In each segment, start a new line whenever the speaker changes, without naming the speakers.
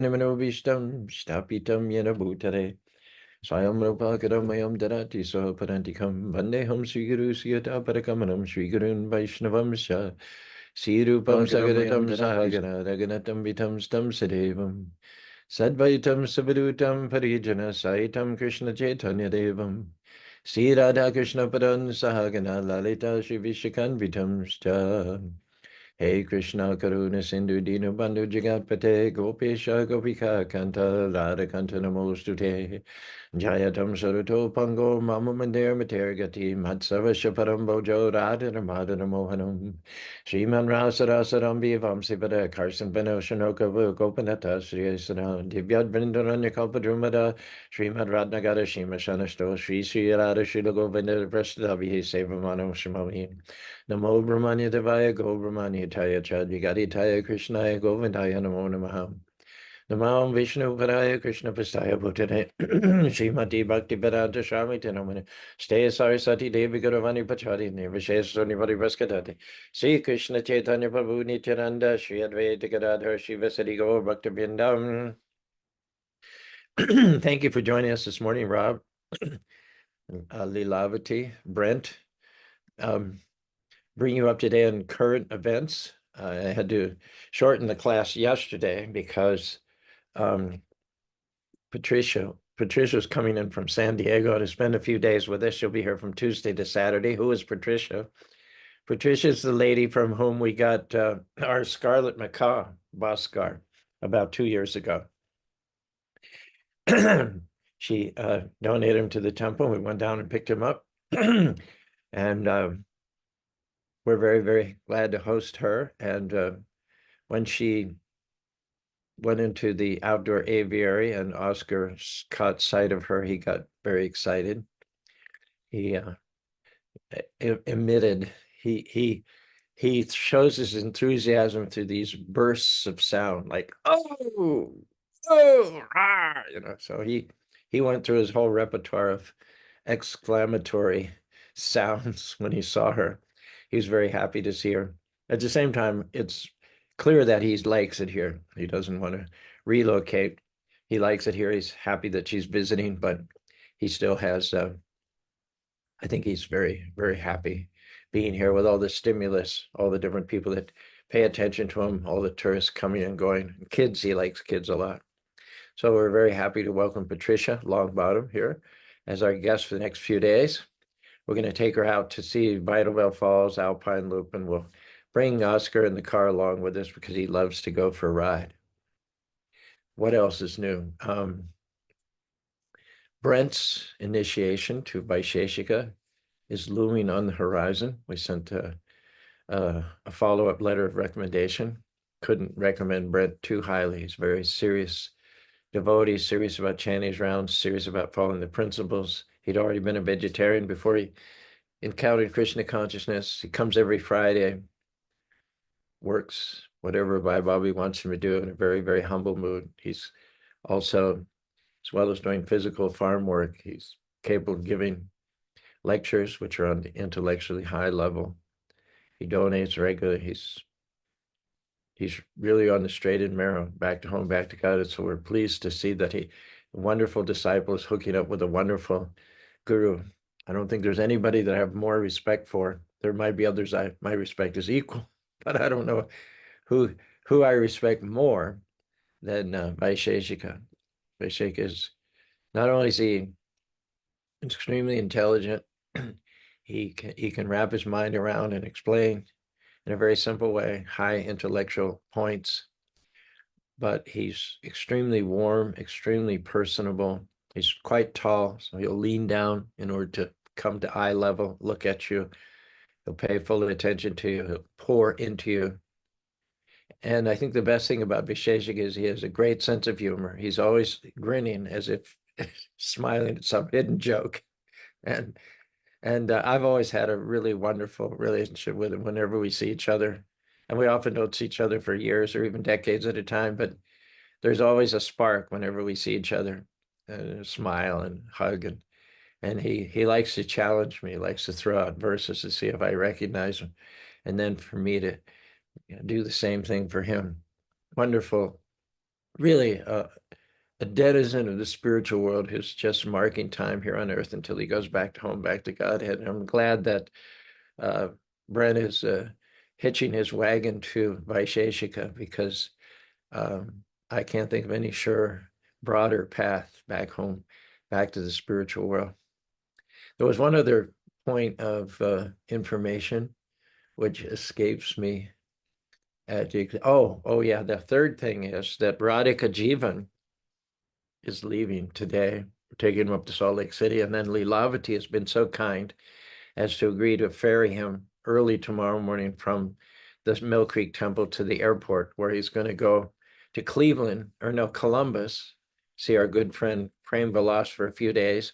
Nimanobishtam Stapitam Yena Bhutare Swayam Rupakaram Mayam Darati Soha Parantikam Vandeham Sri Guru Siyata Parakamanam Sri Gurun Vaishnavam Sha Sirupam Sagaratam Sahagana Raganatam Vitam Stam Sadevam Sadvaitam Sabadutam Parijana Saitam Krishna Chaitanya Devam Sri Radha Krishna Padan Sahagana Lalita Shri Vishakan Vitam Scha Hey Krishna Karuna Sindhu Dinu Bandhu Jagatpate Gopesha Gopika Kanta Radha Kanta Namostute Jayatam Saruto Pango Mama Mandir Matergati Matsava Shaparam Bojo Radha Ramadana Mohanam Sriman Rasa Rasa Rambi Vamsivada Karsan Beno Shanoka Gopanata Sri Asana Divyad Vrindaranya Kalpadrumada Srimad Ratnagara Shima Shanasto Sri Sri Radha Shila Govinda Prastadavi Sevamano Shimami Namo Brahmanya Devaya Go Brahmanya Taya Chadvigadi Taya Krishnaya Govindaya Namo Namaha Namo Vishnu Padaya Krishna Pastaya Bhutane Srimati Bhakti Vedanta Swami Tenamane Staya Sarasati Devi Guravani Pachari Nirvishesa Nivadi Vaskadati Sri Krishna Chaitanya Prabhu Nityananda Sri Advaita Gadadhar Shiva Sadi Gaur Bhakta Vindam. Thank you for joining us this morning, Rob, Lilavati, Brent. Bring you up to date on current events. I had to shorten the class yesterday because Patricia's coming in from San Diego to spend a few days with us. She'll be here from Tuesday to Saturday. Who is Patricia? Patricia's the lady from whom we got our scarlet macaw, Bhaskar, about 2 years ago. She donated him to the temple. We went down and picked him up. And we're very, very glad to host her. And when she went into the outdoor aviary and Oscar caught sight of her, he got very excited. He emitted, he shows his enthusiasm through these bursts of sound, like, oh, so he went through his whole repertoire of exclamatory sounds when he saw her. He was very happy to see her. At the same time, it's clear that he likes it here. He doesn't want to relocate. He likes it here. He's happy that she's visiting, but he still has, I think he's very, very happy being here with all the stimulus, all the different people that pay attention to him, all the tourists coming and going. Kids, he likes kids a lot. So we're very happy to welcome Patricia Longbottom here as our guest for the next few days. We're going to take her out to see Vital Falls, Alpine Loop, and we'll bring Oscar in the car along with us because he loves to go for a ride. What else is new? Brent's initiation to Vaisheshika is looming on the horizon. We sent a follow-up letter of recommendation. Couldn't recommend Brent too highly. He's very serious devotee, serious about chanting his rounds, serious about following the principles. He'd already been a vegetarian before he encountered Krishna consciousness. He comes every Friday, works whatever Bhai Bobby wants him to do in a very, very humble mood. He's also, as well as doing physical farm work, he's capable of giving lectures, which are on the intellectually high level. He donates regularly. He's really on the straight and narrow, back to home, back to God. And so we're pleased to see that a wonderful disciple is hooking up with a wonderful guru. I don't think there's anybody that I have more respect for. There might be others my respect is equal, but I don't know who I respect more than Vaisheshika. Vaisheshika is not only is he extremely intelligent, he can wrap his mind around and explain in a very simple way, high intellectual points, but he's extremely warm, extremely personable. He's quite tall, so he'll lean down in order to come to eye level, look at you. He'll pay full attention to you. He'll pour into you. And I think the best thing about Visheshik is he has a great sense of humor. He's always grinning as if smiling at some hidden joke. And I've always had a really wonderful relationship with him whenever we see each other. And we often don't see each other for years or even decades at a time, but there's always a spark whenever we see each other, and a smile and hug. And he likes to challenge me, he likes to throw out verses to see if I recognize him. And then for me to do the same thing for him. Wonderful, really a denizen of the spiritual world who's just marking time here on earth until he goes back to home, back to Godhead. And I'm glad that uh, Brent is hitching his wagon to Vaisheshika because I can't think of any broader path back home, back to the spiritual world. There was one other point of information which escapes me. Oh yeah, the third thing is that Radhika Jivan is leaving today, taking him up to Salt Lake City, and then Lilavati has been so kind as to agree to ferry him early tomorrow morning from the Mill Creek Temple to the airport, where he's going to go to Cleveland, or no, Columbus, see our good friend Prem Vilas for a few days,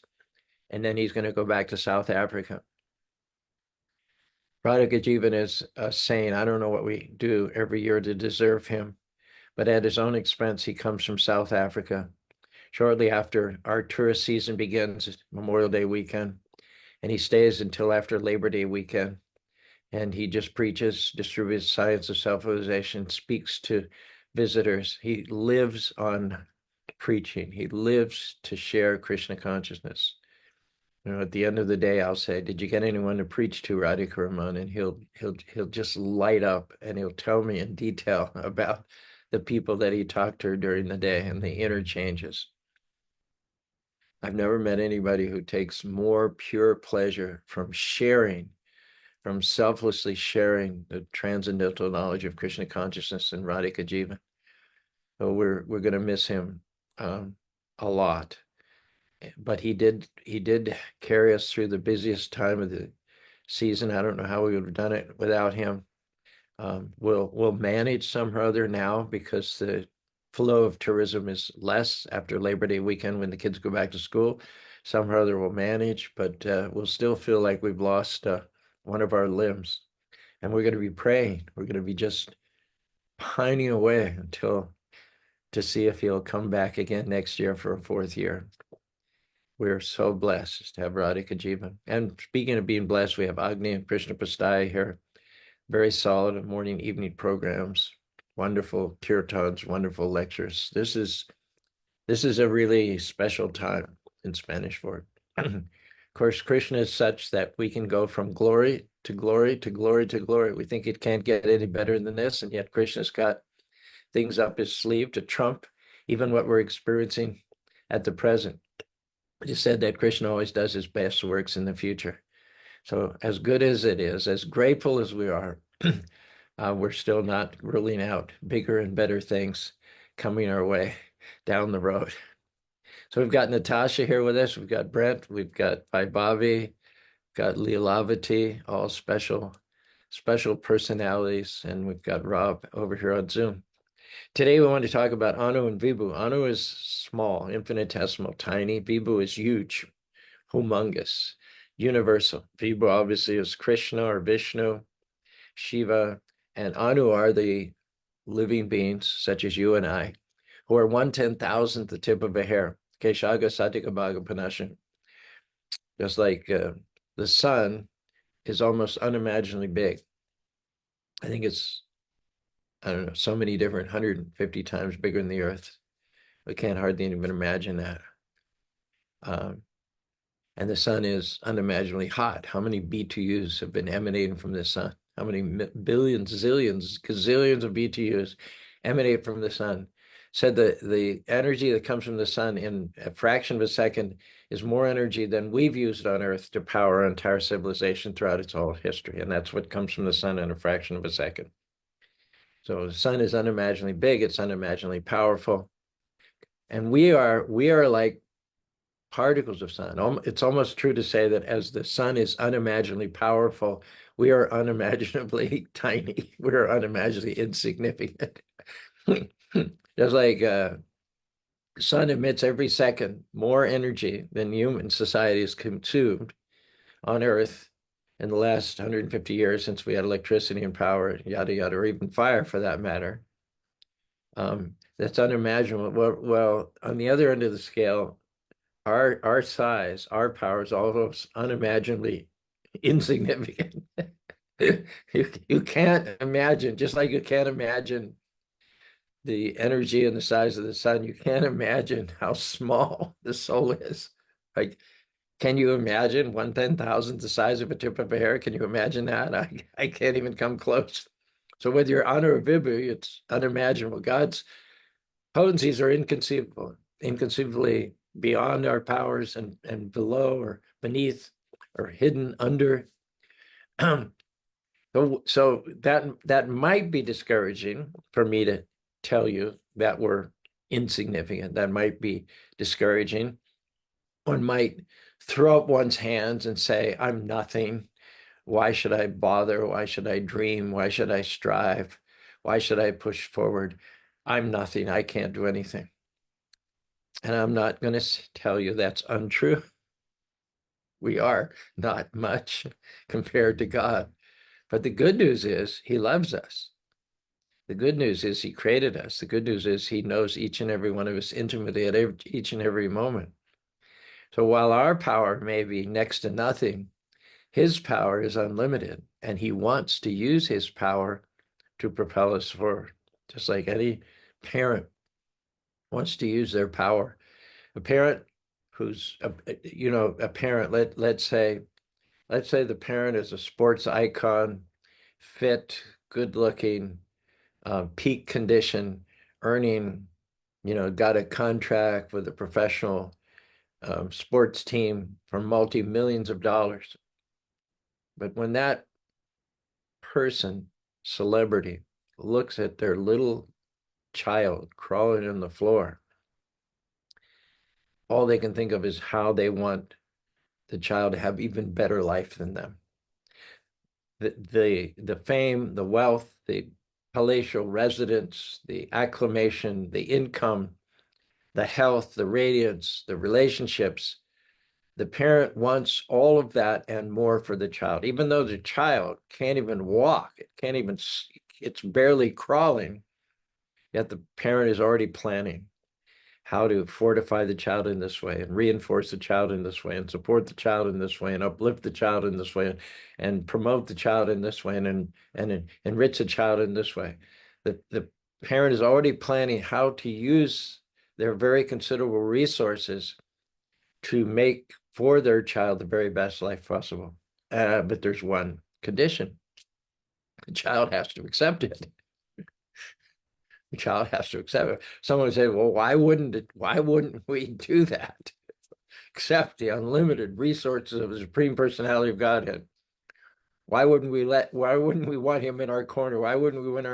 and then he's going to go back to South Africa. Radhika Jivan is saying, I don't know what we do every year to deserve him, but at his own expense, he comes from South Africa shortly after our tourist season begins, Memorial Day weekend, and he stays until after Labor Day weekend. And he just preaches, distributes science of self-realization, speaks to visitors. He lives on preaching. He lives to share Krishna consciousness. At the end of the day, I'll say, "Did you get anyone to preach to, Radhika Raman?" And he'll just light up, and he'll tell me in detail about the people that he talked to during the day and the interchanges. I've never met anybody who takes more pure pleasure from sharing, from selflessly sharing the transcendental knowledge of Krishna consciousness than Radhika Jiva. So we're going to miss him a lot. But he did carry us through the busiest time of the season. I don't know how we would have done it without him. We'll manage somehow or other now because the flow of tourism is less after Labor Day weekend when the kids go back to school. Somehow or other we'll manage, but we'll still feel like we've lost one of our limbs. And we're going to be praying. We're going to be just pining away until to see if he'll come back again next year for a fourth year. We're so blessed to have Radhika Jivan. And speaking of being blessed, we have Agni and Krishna Pastaya here. Very solid morning, evening programs, wonderful kirtans, wonderful lectures. This is a really special time in Spanish for it. Of course, Krishna is such that we can go from glory to glory to glory to glory. We think it can't get any better than this, and yet Krishna's got things up his sleeve to trump even what we're experiencing at the present. It is said that Krishna always does his best works in the future. So as good as it is, as grateful as we are, we're still not ruling out bigger and better things coming our way down the road. So we've got Natasha here with us. We've got Brent. We've got Vaibhavi, got Lilavati, all special personalities. And we've got Rob over here on Zoom. Today we want to talk about Anu and Viboh. Anu is small, infinitesimal, tiny. Viboh is huge, humongous, universal. Viboh obviously is Krishna or Vishnu, Shiva, and Anu are the living beings such as you and I, who are 1/10,000th the tip of a hair. Keshaga Satika Bhaga Panashan. Just like the sun is almost unimaginably big. I think it's, I don't know, so many different 150 times bigger than the earth. We can't hardly even imagine that. And the sun is unimaginably hot. How many BTUs have been emanating from the sun? How many billions, zillions, gazillions of BTUs emanate from the sun? Said that the energy that comes from the sun in a fraction of a second is more energy than we've used on Earth to power our entire civilization throughout its whole history. And that's what comes from the sun in a fraction of a second. So the sun is unimaginably big, it's unimaginably powerful. And we are like particles of sun. It's almost true to say that as the sun is unimaginably powerful, we are unimaginably tiny. We're unimaginably insignificant. Just like the sun emits every second more energy than human society has consumed on Earth in the last 150 years since we had electricity and power, yada, yada, or even fire for that matter. That's unimaginable. Well, on the other end of the scale, our size, our power is almost unimaginably insignificant. You can't imagine, just like you can't imagine the energy and the size of the sun, you can't imagine how small the soul is. Like, can you imagine 1/10,000th the size of a tip of a hair? Can you imagine that? I can't even come close. So with your honor of Viboh, it's unimaginable. God's potencies are inconceivable, inconceivably beyond our powers and below or beneath or hidden under. So that might be discouraging for me to tell you that we're insignificant. That might be discouraging. One might throw up one's hands and say, I'm nothing. Why should I bother? Why should I dream? Why should I strive? Why should I push forward? I'm nothing. I can't do anything. And I'm not going to tell you that's untrue. We are not much compared to God. But the good news is he loves us. The good news is he created us. The good news is he knows each and every one of us intimately at each and every moment. So while our power may be next to nothing, his power is unlimited, and he wants to use his power to propel us forward, just like any parent wants to use their power. A parent who's, a parent, let's say the parent is a sports icon, fit, good looking, peak condition, earning, got a contract with a professional sports team for multi-millions of dollars. But when that person, celebrity, looks at their little child crawling on the floor, all they can think of is how they want the child to have even better life than them. The fame, the wealth, the palatial residence, the acclamation, the income, the health, the radiance, the relationships. The parent wants all of that and more for the child, even though the child can't even walk, it's barely crawling, yet the parent is already planning how to fortify the child in this way and reinforce the child in this way and support the child in this way and uplift the child in this way and promote the child in this way and enrich the child in this way. The parent is already planning how to use their very considerable resources to make for their child the very best life possible. But there's one condition. The child has to accept it. The child has to accept it. Someone would say, well, why wouldn't we do that? Accept the unlimited resources of the Supreme Personality of Godhead. Why wouldn't we want him in our corner? Why wouldn't we want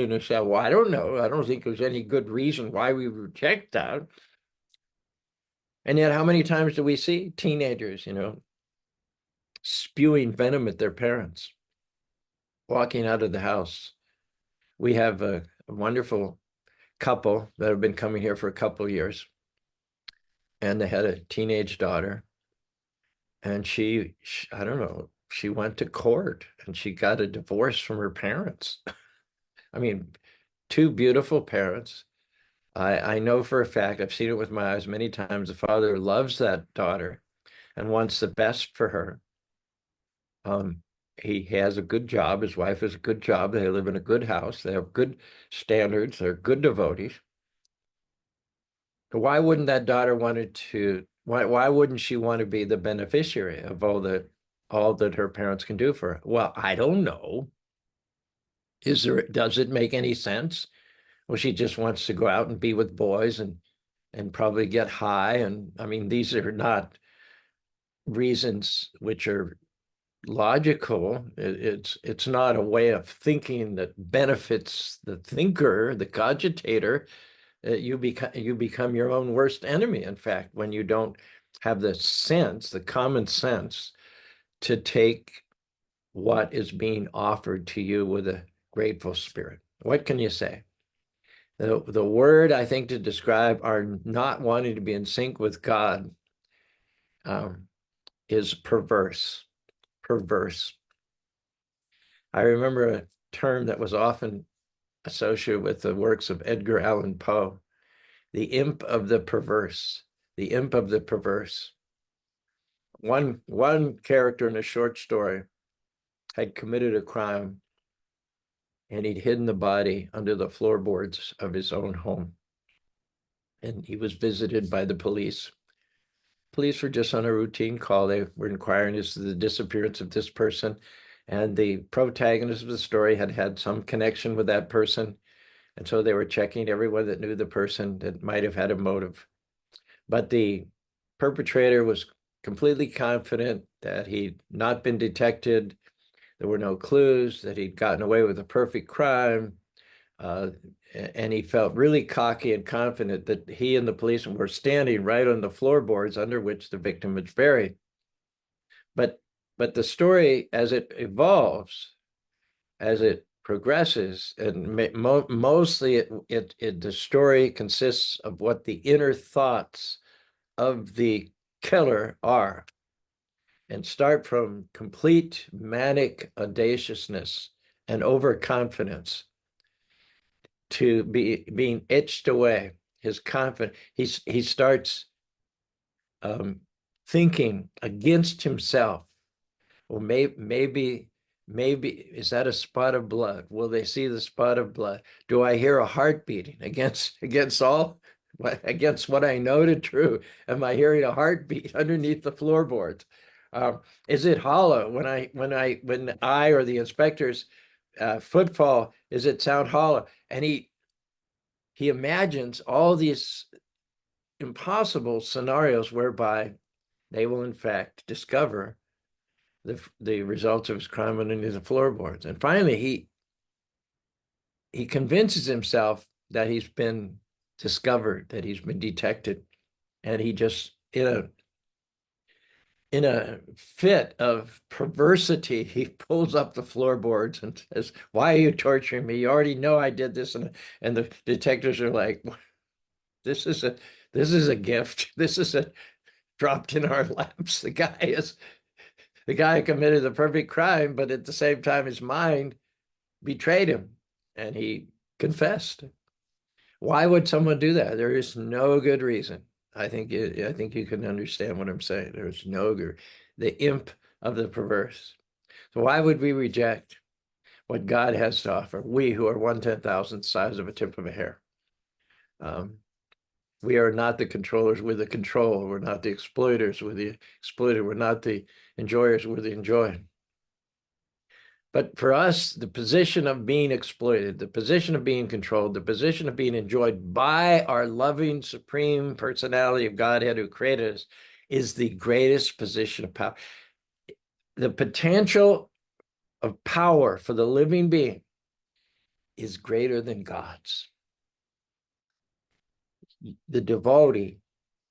in his cell? Well, I don't know. I don't think there's any good reason why we reject that. And yet, how many times do we see teenagers, spewing venom at their parents, walking out of the house? We have a wonderful couple that have been coming here for a couple of years, and they had a teenage daughter, and I don't know, she went to court and she got a divorce from her parents. I mean, two beautiful parents. I know for a fact, I've seen it with my eyes many times, the father loves that daughter and wants the best for her. He has a good job. His wife has a good job. They live in a good house. They have good standards. They're good devotees. Why wouldn't that daughter wanted to? Why wouldn't she want to be the beneficiary of all that her parents can do for her? Well, I don't know. Does it make any sense? Well, she just wants to go out and be with boys and probably get high. And I mean, these are not reasons which are logical. It's not a way of thinking that benefits the thinker, the cogitator. You become your own worst enemy, in fact, when you don't have the common sense to take what is being offered to you with a grateful spirit. What can you say? The word, I think, to describe our not wanting to be in sync with God is perverse. Perverse. I remember a term that was often associated with the works of Edgar Allan Poe, the imp of the perverse, the imp of the perverse. One character in a short story had committed a crime, and he'd hidden the body under the floorboards of his own home. And he was visited by the police. Police were just on a routine call. They were inquiring as to the disappearance of this person. And the protagonist of the story had had some connection with that person. And so they were checking everyone that knew the person that might have had a motive. But the perpetrator was completely confident that he'd not been detected. There were no clues, that he'd gotten away with a perfect crime. And he felt really cocky and confident that he and the policeman were standing right on the floorboards under which the victim was buried. But the story, as it evolves, as it progresses, and mostly the story consists of what the inner thoughts of the killer are, and start from complete manic audaciousness and overconfidence to being etched away. His confidence, he starts thinking against himself. Well, maybe is that a spot of blood? Will they see the spot of blood? Do I hear a heart beating against all against what I know to true? Am I hearing a heartbeat underneath the floorboards? Is it hollow when I or the inspector's footfall? Is it sound hollow? And he imagines all these impossible scenarios whereby they will in fact discover the results of his crime underneath the floorboards. And finally, he convinces himself that he's been discovered, that he's been detected, and he just in a fit of perversity, he pulls up the floorboards and says, "Why are you torturing me? You already know I did this." And the detectives are like, "This is a gift. This is a dropped in our laps. The guy committed the perfect crime, but at the same time, his mind betrayed him, and he confessed." Why would someone do that? There is no good reason. I think you can understand what I'm saying. There's no good. The imp of the perverse. So why would we reject what God has to offer? We who are 1/10,000th size of a tip of a hair. We are not the controllers, we're the control. We're not the exploiters, we're the exploited. We're not the enjoyers, we're the enjoyed. But for us, the position of being exploited, the position of being controlled, the position of being enjoyed by our loving, supreme personality of Godhead who created us is the greatest position of power. The potential of power for the living being is greater than God's. The devotee,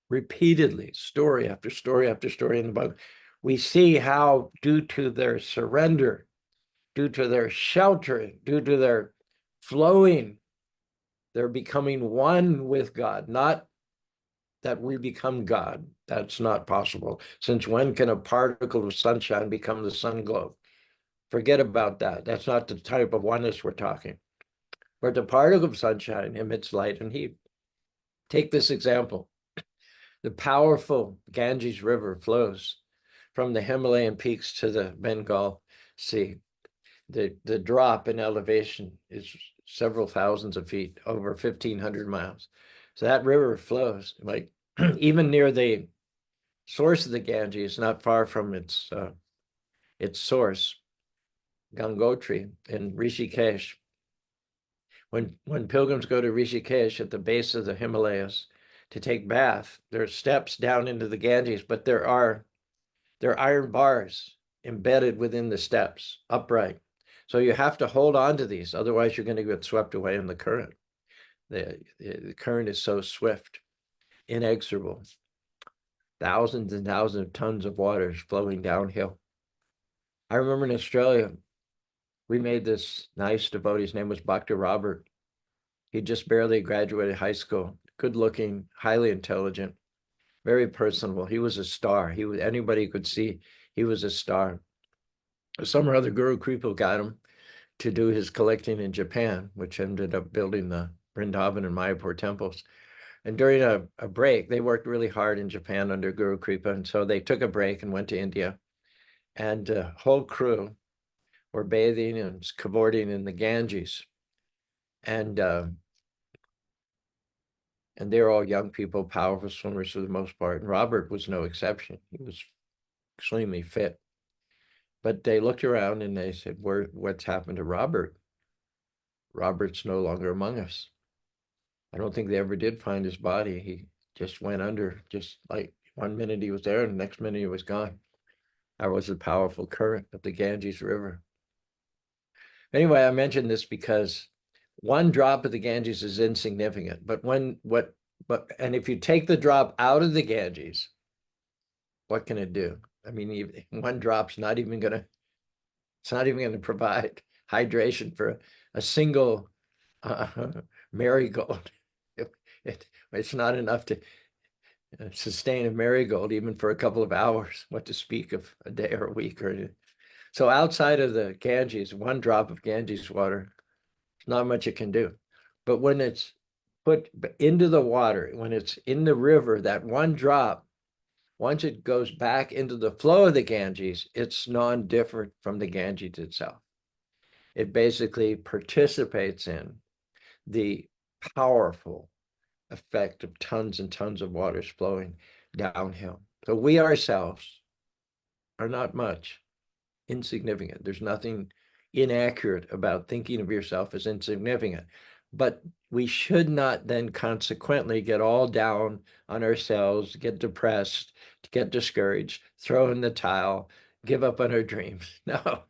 repeatedly, story after story after story in the Bible, we see how, due to their surrender, due to their sheltering, due to their flowing, they're becoming one with God. Not that we become God. That's not possible. Since when can a particle of sunshine become the sun globe? Forget about that. That's not the type of oneness we're talking. But the particle of sunshine emits light and heat. Take this example. The powerful Ganges River flows from the Himalayan peaks to the Bengal Sea. The drop in elevation is several thousands of feet, over 1,500 miles. So that river flows like even near the source of the Ganges, not far from its source, Gangotri in Rishikesh. When pilgrims go to Rishikesh at the base of the Himalayas to take bath, there are steps down into the Ganges, but there are iron bars embedded within the steps, upright. So you have to hold on to these, otherwise you're going to get swept away in the current. The current is so swift, inexorable. Thousands and thousands of tons of water is flowing downhill. I remember in Australia, we made this nice devotee. His name was Bhakta Robert. He just barely graduated high school, good looking, highly intelligent, very personable. He was a star. Anybody could see he was a star. Some or other Guru Kripa got him to do his collecting in Japan, which ended up building the Vrindavan and Mayapur temples. And during a break, they worked really hard in Japan under Guru Kripa. And so they took a break and went to India. And the whole crew were bathing and cavorting in the Ganges. And they're all young people, powerful swimmers for the most part. And Robert was no exception. He was extremely fit. But they looked around and they said, what's happened to Robert? Robert's no longer among us. I don't think they ever did find his body. He just went under, just like 1 minute he was there and the next minute he was gone. That was the powerful current of the Ganges River. Anyway, I mentioned this because one drop of the Ganges is insignificant, but and if you take the drop out of the Ganges, what can it do? I mean, one drop's not even gonna, it's not even gonna provide hydration for a single marigold. It's not enough to sustain a marigold even for a couple of hours, what to speak of a day or a week. So outside of the Ganges, one drop of Ganges water, not much it can do. But when it's put into the water, when it's in the river, that one drop, once it goes back into the flow of the Ganges, it's non-different from the Ganges itself. It basically participates in the powerful effect of tons and tons of waters flowing downhill. So we ourselves are not much, insignificant. There's nothing inaccurate about thinking of yourself as insignificant. But we should not then consequently get all down on ourselves, get depressed, get discouraged, throw in the towel, give up on our dreams. No.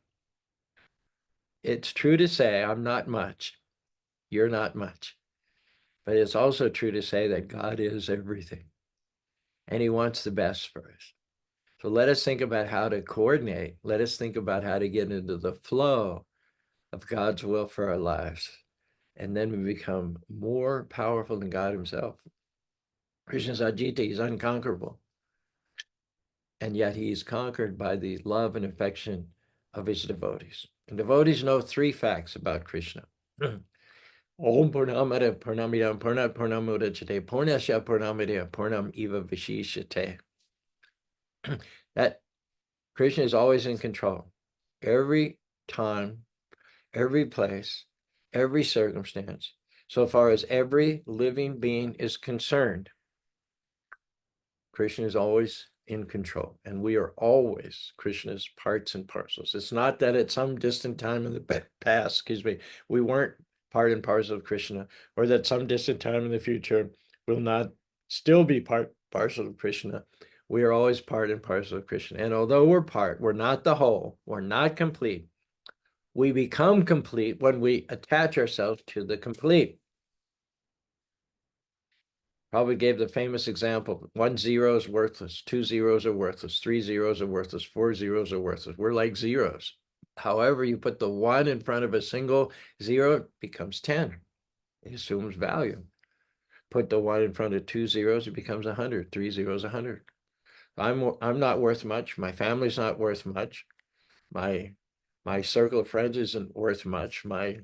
It's true to say, I'm not much. You're not much. But it's also true to say that God is everything. And he wants the best for us. So let us think about how to coordinate. Let us think about how to get into the flow of God's will for our lives. And then we become more powerful than God himself. Krishna's Ajita, he's unconquerable. And yet he's conquered by the love and affection of his devotees. And devotees know 3 facts about Krishna. Om Purnamada Purnamidam Purnat Purnamudachate Purnasya Purnamidya Purnam Eva Vishishate. That Krishna is always in control. Every time, every place, every circumstance, so far as every living being is concerned, Krishna is always in control, and we are always Krishna's parts and parcels. It's not that at some distant time in the past, we weren't part and parcel of Krishna, or that some distant time in the future will not still be parcel of Krishna. We are always part and parcel of Krishna. And although we're not the whole, we're not complete. We become complete when we attach ourselves to the complete. Probably gave the famous example, 1 0 is worthless, 2 zeros are worthless, 3 zeros are worthless, 4 zeros are worthless. We're like zeros. However, you put the 1 in front of a single 0, it becomes 10. It assumes value. Put the 1 in front of 2 zeros, it becomes 100. 3 zeros, 100. I'm not worth much. My family's not worth much. My circle of friends isn't worth much. My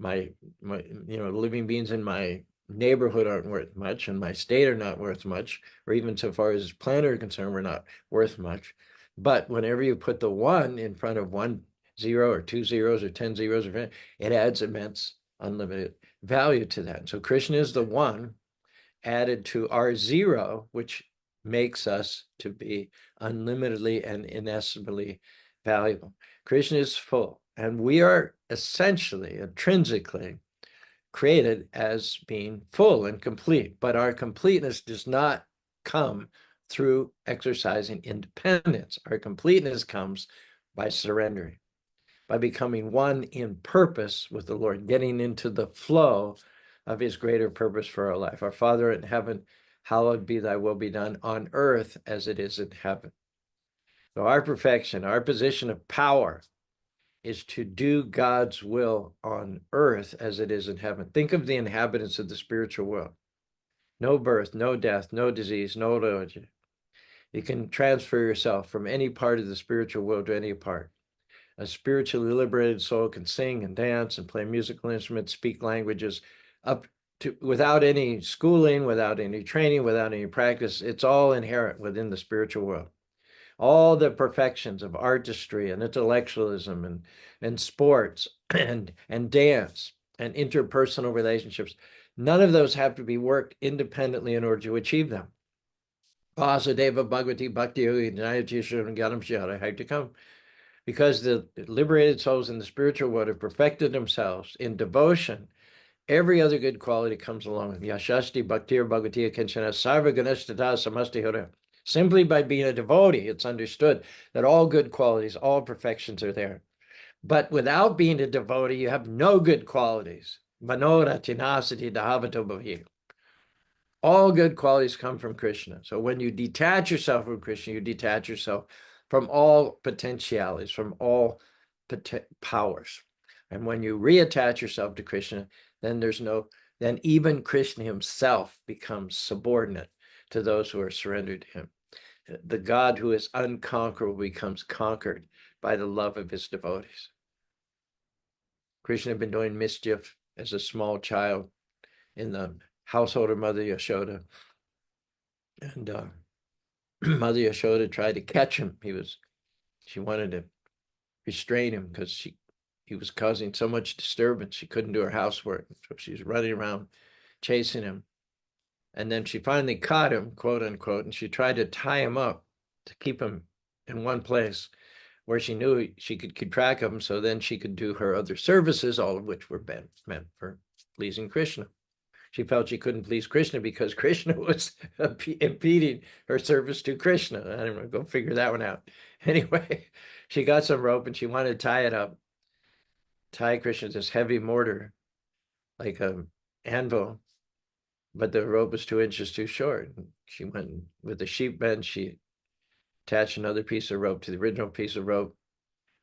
living beings in my neighborhood aren't worth much, and my state are not worth much, or even so far as planet are concerned, we're not worth much. But whenever you put the 1 in front of 1 0 or 2 zeros or 10 zeros, it adds immense, unlimited value to that. So Krishna is the 1 added to our 0, which makes us to be unlimitedly and inestimably valuable. Krishna is full, and we are essentially, intrinsically created as being full and complete, but our completeness does not come through exercising independence. Our completeness comes by surrendering, by becoming one in purpose with the Lord, getting into the flow of his greater purpose for our life. Our Father in heaven, hallowed be thy will be done on earth as it is in heaven. So our perfection, our position of power is to do God's will on earth as it is in heaven. Think of the inhabitants of the spiritual world. No birth, no death, no disease, no origin. You can transfer yourself from any part of the spiritual world to any part. A spiritually liberated soul can sing and dance and play musical instruments, speak languages, without any schooling, without any training, without any practice. It's all inherent within the spiritual world. all the perfections of artistry and intellectualism and sports and dance and interpersonal relationships. None of those have to be worked independently in order to achieve them. Vasudeva Bhagavati Bhakti Yogi Jnana had to come because the liberated souls in the spiritual world have perfected themselves in devotion. Every other good quality comes along with Yashasti Bhaktir Bhagavatiya Kanchana Sarva Ganashtata Samasti Hora. Simply by being a devotee, it's understood that all good qualities, all perfections are there. But without being a devotee, you have no good qualities. Manora Tinasati Dhavato Bhavi. All good qualities come from Krishna. So when you detach yourself from Krishna, you detach yourself from all potentialities, from all powers. And when you reattach yourself to Krishna, then then even Krishna himself becomes subordinate to those who are surrendered to him. The God who is unconquerable becomes conquered by the love of his devotees. Krishna had been doing mischief as a small child in the household of Mother Yashoda. And Mother Yashoda tried to catch him. She wanted to restrain him because he was causing so much disturbance. She couldn't do her housework. So she was running around chasing him. And then she finally caught him, quote unquote, and she tried to tie him up to keep him in one place where she knew she could keep track of him. So then she could do her other services, all of which were meant for pleasing Krishna. She felt she couldn't please Krishna because Krishna was impeding her service to Krishna. I don't know, go figure that one out. Anyway, she got some rope and she wanted to tie it up, tie Krishna to this heavy mortar, like an anvil, but the rope was 2 inches too short. She went with the sheep bend, she attached another piece of rope to the original piece of rope,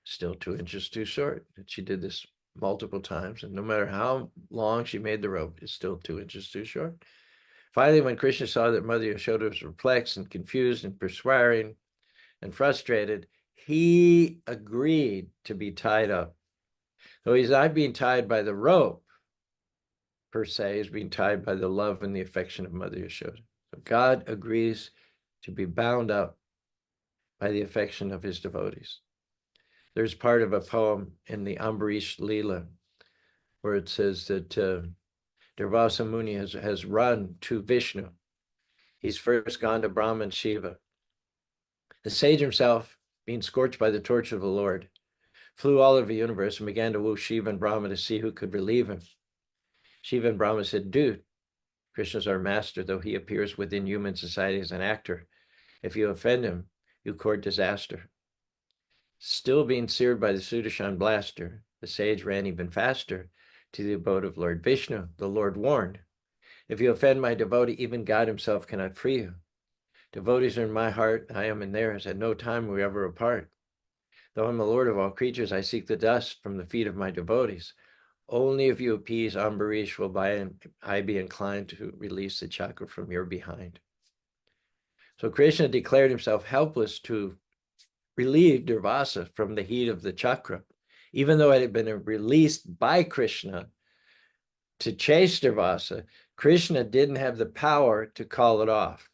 still 2 inches too short. And she did this multiple times, and no matter how long she made the rope, it's still 2 inches too short. Finally, when Krishna saw that Mother Yashoda was perplexed and confused and perspiring and frustrated, he agreed to be tied up. So he's not being tied by the rope, per se, he's being tied by the love and the affection of Mother Yashoda. So God agrees to be bound up by the affection of his devotees. There's part of a poem in the Ambarish Lila where it says that Durvasa Muni has run to Vishnu. He's first gone to Brahma and Shiva. The sage himself, being scorched by the torch of the Lord, flew all over the universe and began to woo Shiva and Brahma to see who could relieve him. Shiva and Brahma said, dude, Krishna's our master, though he appears within human society as an actor. If you offend him, you court disaster. Still being seared by the Sudarshan blaster, the sage ran even faster to the abode of Lord Vishnu. The Lord warned, if you offend my devotee, even God himself cannot free you. Devotees are in my heart, I am in theirs. At no time were we ever apart. Though I'm the Lord of all creatures, I seek the dust from the feet of my devotees. Only if you appease Ambarish will I be inclined to release the chakra from your behind. So Krishna declared himself helpless to relieve Durvasa from the heat of the chakra, even though it had been released by Krishna to chase Durvasa. Krishna didn't have the power to call it off.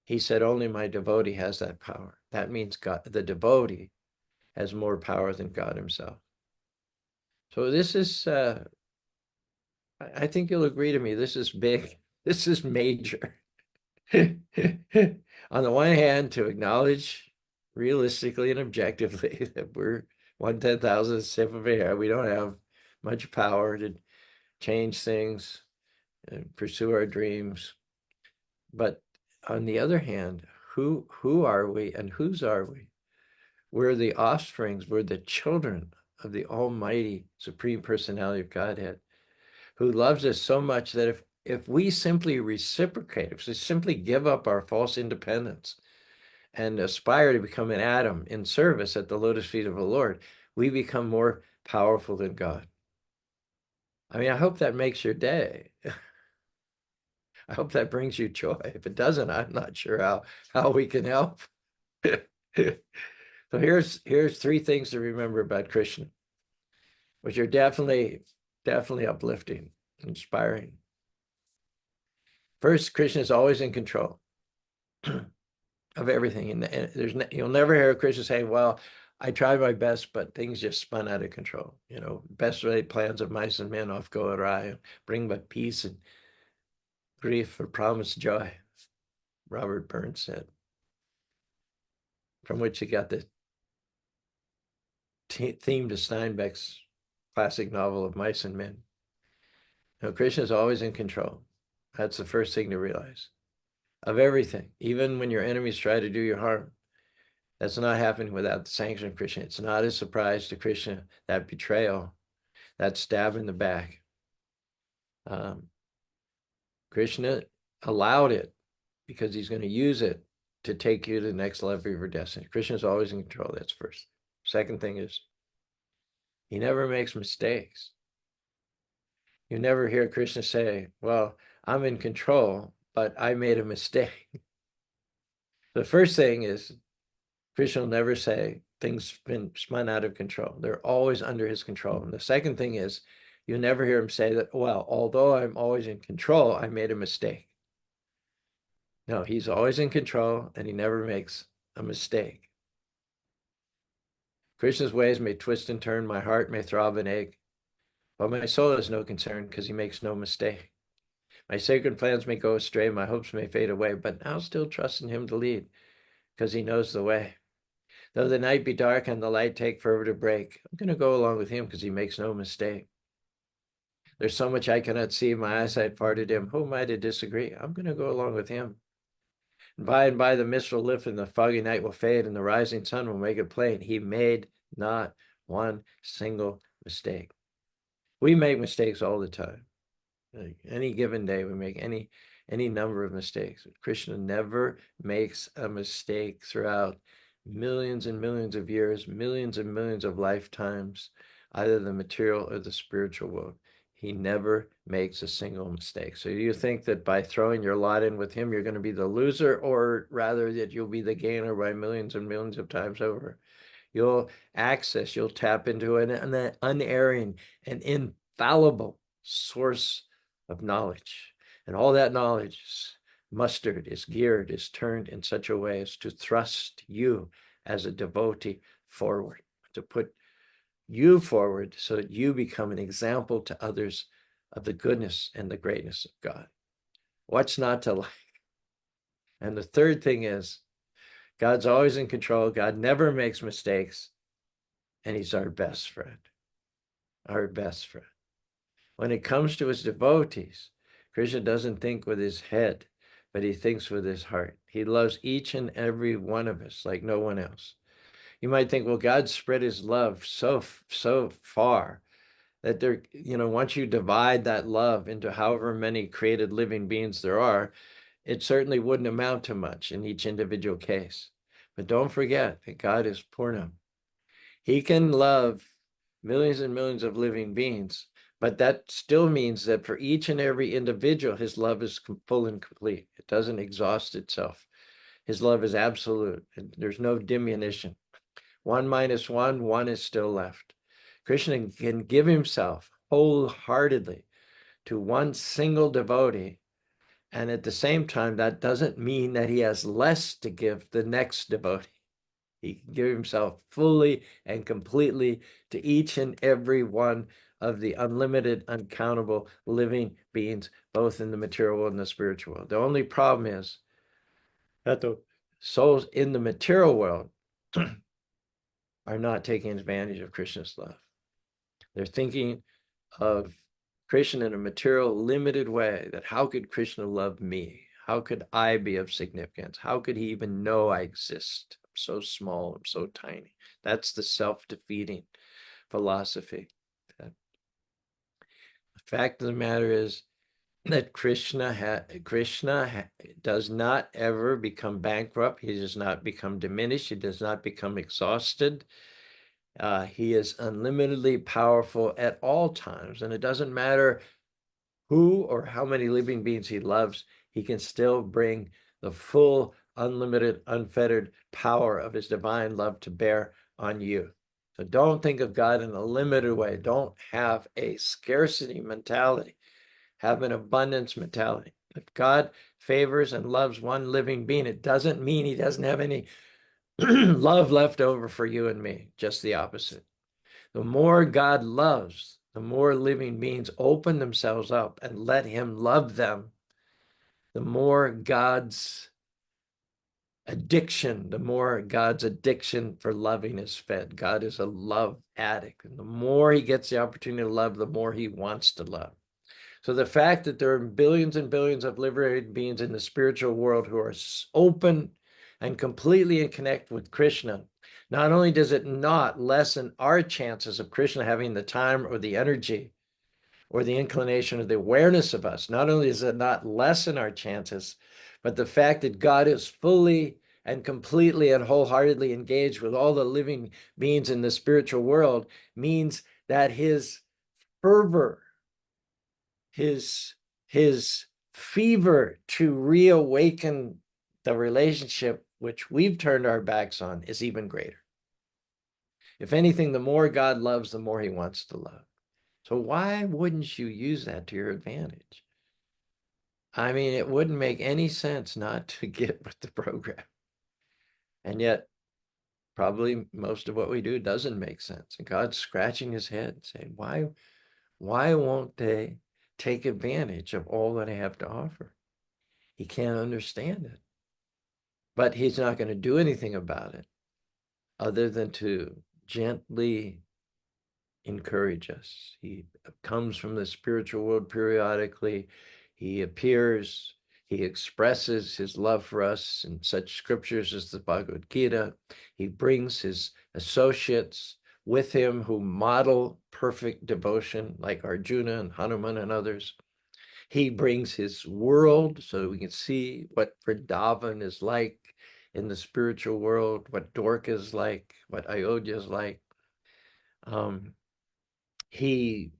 He said, only my devotee has that power. That means God, the devotee has more power than God himself. So this is, I think you'll agree to me, this is big. This is major. On the one hand, to acknowledge realistically and objectively that we're 1/10,000th step of a hair. We don't have much power to change things and pursue our dreams. But on the other hand, who are we and whose are we? We're the offsprings, we're the children of the Almighty Supreme Personality of Godhead, who loves us so much that if we simply reciprocate, if we simply give up our false independence and aspire to become an atom in service at the lotus feet of the Lord, we become more powerful than God. I mean, I hope that makes your day. I hope that brings you joy. If it doesn't, I'm not sure how we can help. So here's 3 things to remember about Krishna, which are definitely uplifting, inspiring. First, Krishna is always in control. of everything. And you'll never hear a Christian say, well, I tried my best, but things just spun out of control. Best laid plans of mice and men oft go awry, bring but peace and grief or promised joy, Robert Burns said, from which he got the theme to Steinbeck's classic novel of Mice and Men. Krishna is always in control. That's the first thing to realize of everything, even when your enemies try to do you harm. That's not happening without the sanction of Krishna. It's not a surprise to Krishna, that betrayal, that stab in the back. Krishna allowed it because he's going to use it to take you to the next level of your destiny. Krishna is always in control. That's first. Second thing is, he never makes mistakes. You never hear Krishna say, well, I'm in control, but I made a mistake. The first thing is, Krishna will never say things been spun out of control. They're always under his control. And the second thing is, you never hear him say that, well, although I'm always in control, I made a mistake. No, he's always in control and he never makes a mistake. Krishna's ways may twist and turn, my heart may throb and ache, but my soul has no concern because he makes no mistake. My sacred plans may go astray, my hopes may fade away, but I'll still trust in him to lead because he knows the way. Though the night be dark and the light take forever to break, I'm going to go along with him because he makes no mistake. There's so much I cannot see, my eyesight far too dim. Who am I to disagree? I'm going to go along with him. By and by the mist will lift and the foggy night will fade and the rising sun will make it plain. He made not one single mistake. We make mistakes all the time. Any given day, we make any number of mistakes. Krishna never makes a mistake throughout millions and millions of years, millions and millions of lifetimes, either the material or the spiritual world. He never makes a single mistake. So you think that by throwing your lot in with him, you're going to be the loser, or rather that you'll be the gainer by millions and millions of times over? You'll tap into an unerring and infallible source of knowledge. And all that knowledge is mustered, is geared, is turned in such a way as to thrust you as a devotee forward, to put you forward so that you become an example to others of the goodness and the greatness of God. What's not to like? And the third thing is, God's always in control. God never makes mistakes. And he's our best friend. Our best friend. When it comes to his devotees, Krishna doesn't think with his head, but he thinks with his heart. He loves each and every one of us like no one else. You might think, well, God spread his love so far that there, once you divide that love into however many created living beings there are, it certainly wouldn't amount to much in each individual case. But don't forget that God is Purnam. He can love millions and millions of living beings, but that still means that for each and every individual, his love is full and complete. It doesn't exhaust itself. His love is absolute. There's no diminution. 1 minus 1, 1 is still left. Krishna can give himself wholeheartedly to one single devotee, and at the same time, that doesn't mean that he has less to give the next devotee. He can give himself fully and completely to each and every one of the unlimited, uncountable living beings, both in the material world and the spiritual world. The only problem is that the souls in the material world are not taking advantage of Krishna's love. They're thinking of Krishna in a material, limited way, that how could Krishna love me? How could I be of significance? How could he even know I exist? I'm so small, I'm so tiny. That's the self-defeating philosophy. The fact of the matter is that Krishna does not ever become bankrupt. He does not become diminished. He does not become exhausted. He is unlimitedly powerful at all times, and it doesn't matter who or how many living beings he loves, he can still bring the full, unlimited, unfettered power of his divine love to bear on you. So don't think of God in a limited way. Don't have a scarcity mentality. Have an abundance mentality. If God favors and loves one living being, it doesn't mean he doesn't have any love left over for you and me, just the opposite. The more God loves, the more living beings open themselves up and let him love them, the more God's addiction for loving is fed. God is a love addict. And the more he gets the opportunity to love, the more he wants to love. So the fact that there are billions and billions of liberated beings in the spiritual world who are open and completely in connect with Krishna, not only does it not lessen our chances of Krishna having the time or the energy or the inclination or the awareness of us, not only does it not lessen our chances, but the fact that God is fully and completely and wholeheartedly engaged with all the living beings in the spiritual world means that his fervor, his fever to reawaken the relationship which we've turned our backs on is even greater. If anything, the more God loves, the more he wants to love. So why wouldn't you use that to your advantage? I mean, it wouldn't make any sense not to get with the program. And yet, probably most of what we do doesn't make sense. And God's scratching his head saying, why won't they take advantage of all that I have to offer? He can't understand it. But he's not going to do anything about it other than to gently encourage us. He comes from the spiritual world periodically. He appears, he expresses his love for us in such scriptures as the Bhagavad Gita. He brings his associates with him who model perfect devotion, like Arjuna and Hanuman and others. He brings his world so that we can see what Vrindavan is like in the spiritual world, what Dwarka is like, what Ayodhya is like. He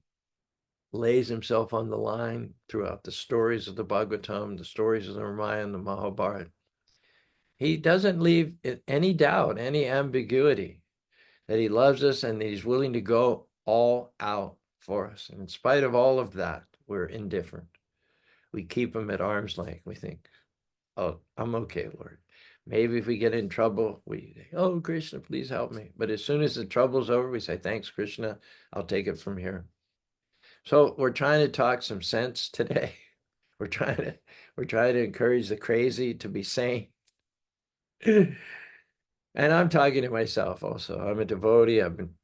lays himself on the line throughout the stories of the Bhagavatam, the stories of the Ramayana, the Mahabharata. He doesn't leave any doubt, any ambiguity that he loves us and that he's willing to go all out for us. And in spite of all of that, we're indifferent. We keep him at arm's length. We think, oh, I'm okay, Lord. Maybe if we get in trouble, we say, oh, Krishna, please help me. But as soon as the trouble's over, we say, thanks, Krishna. I'll take it from here. So we're trying to talk some sense today. We're trying to encourage the crazy to be sane. And I'm talking to myself also. I'm a devotee. I've been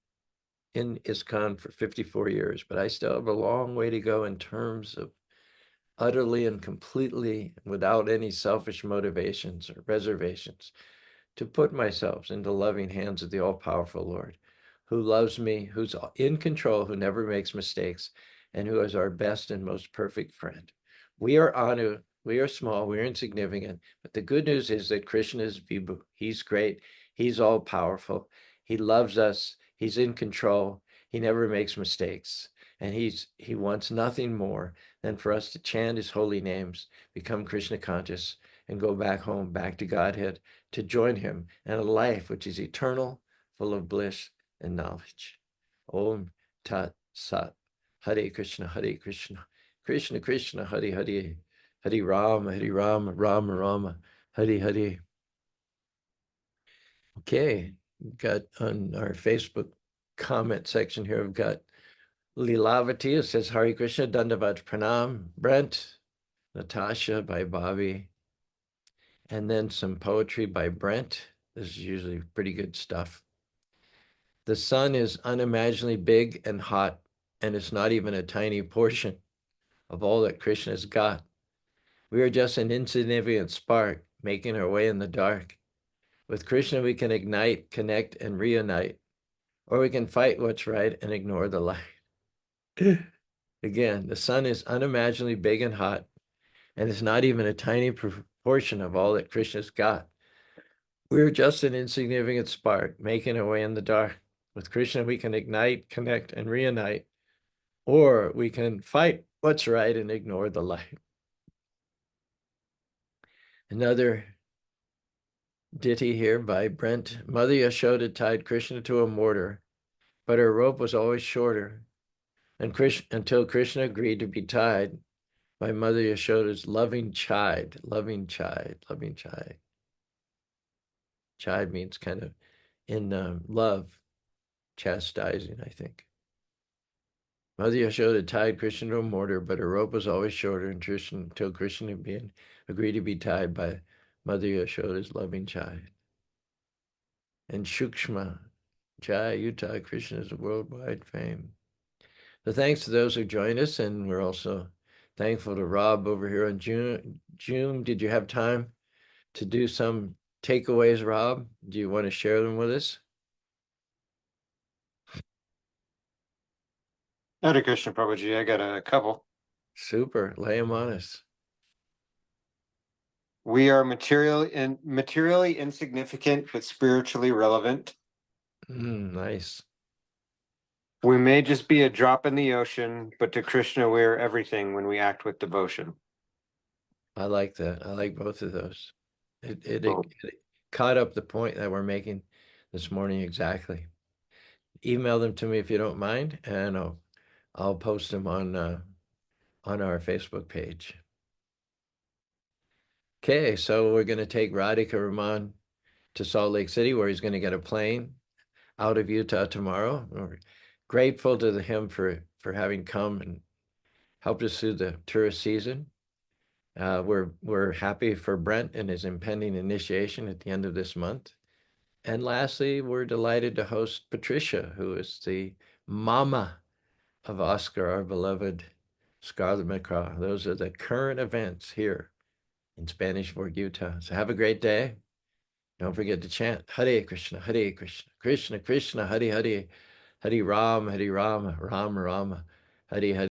in ISKCON for 54 years, but I still have a long way to go in terms of utterly and completely, without any selfish motivations or reservations, to put myself into loving hands of the all-powerful Lord, who loves me, who's in control, who never makes mistakes, and who is our best and most perfect friend. We are Anu, we are small, we are insignificant, but the good news is that Krishna is Viboh. He's great, he's all-powerful, he loves us, he's in control, he never makes mistakes, and he wants nothing more than for us to chant his holy names, become Krishna conscious, and go back home, back to Godhead, to join him in a life which is eternal, full of bliss and knowledge. Om Tat Sat. Hare Krishna, Hare Krishna, Krishna Krishna, Hare Hare, Hare Rama, Rama Rama, Hare Hare. Okay, we've got on our Facebook comment section here, we've got Lilavati, who says, Hare Krishna, Dandavat Pranam, Brent, Natasha by Bobby, and then some poetry by Brent. This is usually pretty good stuff. The sun is unimaginably big and hot, and it's not even a tiny portion of all that Krishna's got. We are just an insignificant spark making our way in the dark. With Krishna, we can ignite, connect, and reunite, or we can fight what's right and ignore the light. Again, the sun is unimaginably big and hot, and it's not even a tiny proportion of all that Krishna's got. We're just an insignificant spark making our way in the dark. With Krishna, we can ignite, connect, and reunite, or we can fight what's right and ignore the light. Another ditty here by Brent. Mother Yashoda tied Krishna to a mortar, but her rope was always shorter. And until Krishna agreed to be tied, My mother Yashoda's loving chide, loving chide, loving chide. Chide means kind of in love, chastising, I think. Mother Yashoda tied Krishna to a mortar, but her rope was always shorter until Krishna agreed to be tied by Mother Yashoda's loving chide. And Shukshma, Jai Utah, Krishna's worldwide fame. So thanks to those who joined us, and we're also thankful to Rob over here on June. June, did you have time to do some takeaways, Rob? Do you want to share them with us?
Hare Krishna Prabhuji, I got a couple.
Super, lay them on us.
We are materially insignificant, but spiritually relevant.
Nice.
We may just be a drop in the ocean, but to Krishna we are everything when we act with devotion.
I like that. I like both of those.
Cool.
It caught up the point that we're making this morning exactly. Email them to me if you don't mind, and I'll post them on our Facebook page. Okay, so we're going to take Radhika Raman to Salt Lake City, where he's going to get a plane out of Utah tomorrow. We're grateful to him for having come and helped us through the tourist season. We're happy for Brent and his impending initiation at the end of this month. And lastly, we're delighted to host Patricia, who is the mama of Oscar, our beloved Scarlet McCraw. Those are the current events here in Spanish Fork, Utah. So have a great day. Don't forget to chant Hare Krishna, Hare Krishna, Krishna Krishna, Hare Hare, Hare Ram, Ram Rama, Hare Hare.